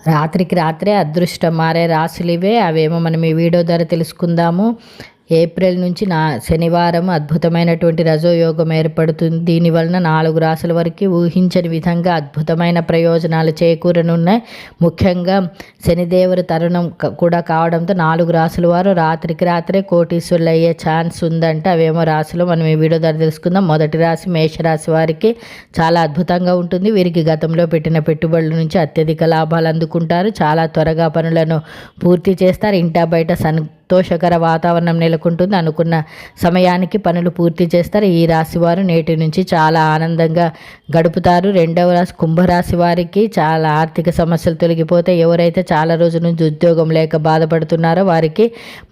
రాత్రికి రాత్రే అదృష్టం మారే రాశులివే. అవేమో మనం ఈ వీడియో ద్వారా తెలుసుకుందాము. ఏప్రిల్ నుంచి శనివారం అద్భుతమైనటువంటి రజోయోగం ఏర్పడుతుంది. దీనివలన 4 రాశుల వరకు ఊహించని విధంగా అద్భుతమైన ప్రయోజనాలు చేకూరనున్నాయి. ముఖ్యంగా శనిదేవుని తరుణం కూడా కావడంతో 4 రాశుల వారు రాత్రికి రాత్రే కోటీశ్వరులు అయ్యే ఛాన్స్ ఉందంటే అవేమో రాశులు మనం ఈ వీడియో ద్వారా తెలుసుకుందాం. మొదటి రాశి మేషరాశి వారికి చాలా అద్భుతంగా ఉంటుంది. వీరికి గతంలో పెట్టిన పెట్టుబడుల నుంచి అత్యధిక లాభాలు అందుకుంటారు. చాలా త్వరగా పనులను పూర్తి చేస్తారు. ఇంటా బయట సంతోషకర వాతావరణం నెలకొంటుంది. అనుకున్న సమయానికి పనులు పూర్తి చేస్తారు. ఈ రాశి వారు నేటి నుంచి చాలా ఆనందంగా గడుపుతారు. రెండవ రాశి కుంభరాశి వారికి చాలా ఆర్థిక సమస్యలు తొలగిపోతే ఎవరైతే చాలా రోజుల నుంచి ఉద్యోగం లేక బాధపడుతున్నారో వారికి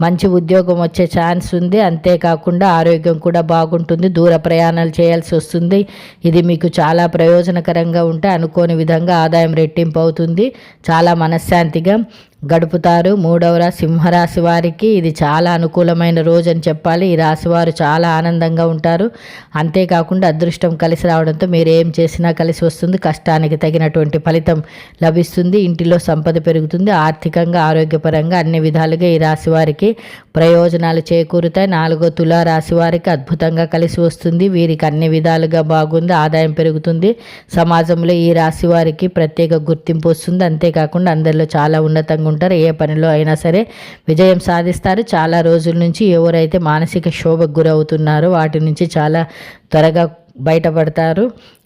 మంచి ఉద్యోగం వచ్చే ఛాన్స్ ఉంది. అంతేకాకుండా ఆరోగ్యం కూడా బాగుంటుంది. దూర ప్రయాణాలు చేయాల్సి వస్తుంది. ఇది మీకు చాలా ప్రయోజనకరంగా ఉంటే అనుకోని విధంగా ఆదాయం రెట్టింపు అవుతుంది. చాలా మనశ్శాంతిగా గడుపుతారు. మూడవ రాశి సింహరాశి వారికి ఇది చాలా అనుకూలమైన రోజు అని చెప్పాలి. ఈ రాశి వారు చాలా ఆనందంగా ఉంటారు. అంతేకాకుండా అదృష్టం కలిసి రావడంతో మీరు ఏం చేసినా కలిసి వస్తుంది. కష్టానికి తగినటువంటి ఫలితం లభిస్తుంది. ఇంటిలో సంపద పెరుగుతుంది. ఆర్థికంగా ఆరోగ్యపరంగా అన్ని విధాలుగా ఈ రాశి వారికి ప్రయోజనాలు చేకూరుతాయి. 4వ తులా రాశి వారికి అద్భుతంగా కలిసి వస్తుంది. వీరికి అన్ని విధాలుగా బాగుంది. ఆదాయం పెరుగుతుంది. సమాజంలో ఈ రాశి వారికి ప్రత్యేక గుర్తింపు వస్తుంది. అంతేకాకుండా అందరిలో చాలా ఉన్నతంగా ఉంటారు. ఏ పనిలో అయినా సరే విజయం సాధిస్తారు. చాలా రోజుల నుంచి ఎవరైతే మానసిక క్షోభకు గురవుతున్నారో వాటి నుంచి చాలా త్వరగా బయటపడతారు.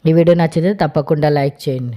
ఈ వీడియో నచ్చితే తప్పకుండా లైక్ చేయండి.